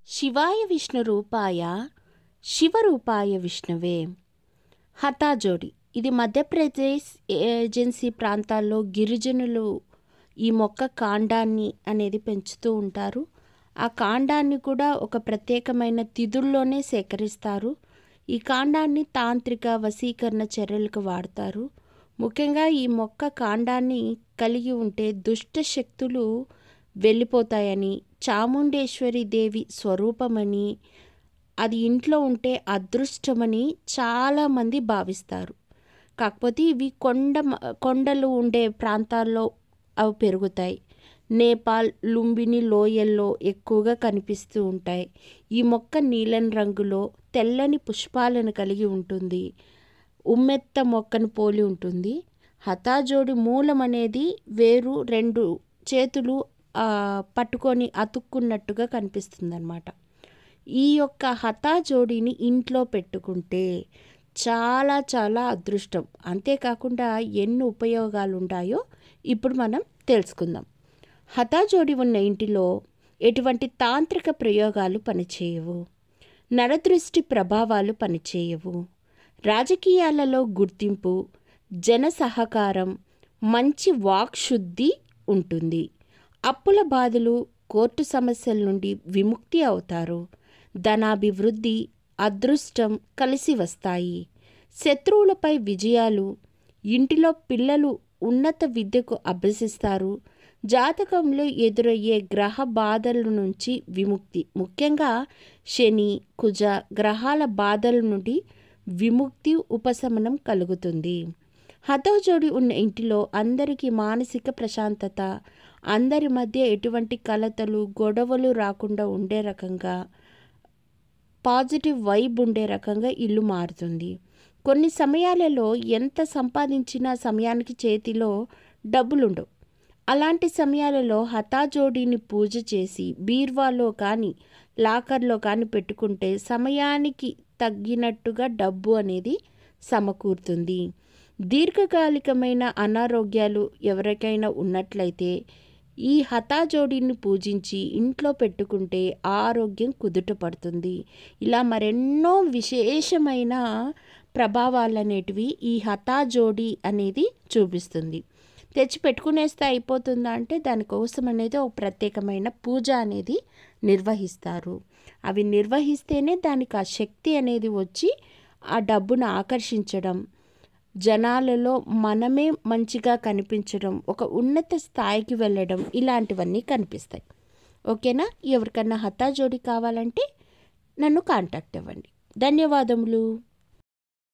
శివాయ విష్ణురూపాయ శివరూపాయ విష్ణువే. హతాజోడి ఇది మధ్యప్రదేశ్ ఏజెన్సీ ప్రాంతాల్లో గిరిజనులు ఈ మొక్క కాండాన్ని అనేది పెంచుతూ ఉంటారు. ఆ కాండాన్ని కూడా ఒక ప్రత్యేకమైన తిథుల్లోనే సేకరిస్తారు. ఈ కాండాన్ని తాంత్రిక వశీకరణ చర్యలకు వాడతారు. ముఖ్యంగా ఈ మొక్క కాండాన్ని కలిగి ఉంటే దుష్ట శక్తులు వెళ్ళిపోతాయని, చాముండేశ్వరి దేవి స్వరూపమని, అది ఇంట్లో ఉంటే అదృష్టమని చాలామంది భావిస్తారు. కాకపోతే ఇవి కొండలు ఉండే ప్రాంతాల్లో అవి పెరుగుతాయి. నేపాల్, లుంబిని లోయల్లో ఎక్కువగా కనిపిస్తూ ఉంటాయి. ఈ మొక్క నీలం రంగులో తెల్లని పుష్పాలను కలిగి ఉంటుంది. ఉమ్మెత్త మొక్కను పోలి ఉంటుంది. హతాజోడి మూలం అనేది వేరు రెండు చేతులు పట్టుకొని అతుక్కున్నట్టుగా కనిపిస్తుందన్నమాట. ఈ యొక్క హతాజోడిని ఇంట్లో పెట్టుకుంటే చాలా చాలా అదృష్టం. అంతేకాకుండా ఎన్ని ఉపయోగాలు ఉంటాయో ఇప్పుడు మనం తెలుసుకుందాం. హతాజోడి ఉన్న ఇంటిలో ఎటువంటి తాంత్రిక ప్రయోగాలు పనిచేయవు, నరదృష్టి ప్రభావాలు పనిచేయవు, రాజకీయాలలో గుర్తింపు, జన సహకారం, మంచి వాక్శుద్ధి ఉంటుంది. అప్పుల బాధలు, కోర్టు సమస్యల నుండి విముక్తి అవుతారు. ధనాభివృద్ధి, అదృష్టం కలిసి వస్తాయి. శత్రువులపై విజయాలు, ఇంటిలో పిల్లలు ఉన్నత విద్యకు అభ్యసిస్తారు. జాతకంలో ఎదురయ్యే గ్రహ బాధల నుంచి విముక్తి, ముఖ్యంగా శని, కుజ గ్రహాల బాధల నుండి విముక్తి, ఉపశమనం కలుగుతుంది. హతాజోడి ఉన్న ఇంటిలో అందరికీ మానసిక ప్రశాంతత, అందరి మధ్య ఎటువంటి కలతలు, గొడవలు రాకుండా ఉండే రకంగా, పాజిటివ్ వైబ్ ఉండే రకంగా ఇల్లు మారుతుంది. కొన్ని సమయాలలో ఎంత సంపాదించినా సమయానికి చేతిలో డబ్బులుండవు. అలాంటి సమయాలలో హతాజోడిని పూజ చేసి బీర్వాలో కానీ లాకర్లో కానీ పెట్టుకుంటే సమయానికి తగ్గినట్టుగా డబ్బు అనేది సమకూరుతుంది. దీర్ఘకాలికమైన అనారోగ్యాలు ఎవరికైనా ఉన్నట్లయితే ఈ హతాజోడిని పూజించి ఇంట్లో పెట్టుకుంటే ఆరోగ్యం కుదుట పడుతుంది. ఇలా మరెన్నో విశేషమైన ప్రభావాలు అనేటివి ఈ హతాజోడి అనేది చూపిస్తుంది. తెచ్చి పెట్టుకునేస్తే అయిపోతుందా అంటే దానికోసం అనేది ఒక ప్రత్యేకమైన పూజ అనేది నిర్వహిస్తారు. అవి నిర్వహిస్తేనే దానికి ఆ శక్తి అనేది వచ్చి ఆ డబ్బును ఆకర్షించడం, జనాలలో మనమే మంచిగా కనిపించడం, ఒక ఉన్నత స్థాయికి వెళ్ళడం, ఇలాంటివన్నీ కనిపిస్తాయి. ఓకేనా? ఎవరికన్నా హతాజోడి కావాలంటే నన్ను కాంటాక్ట్ అవ్వండి. ధన్యవాదములు.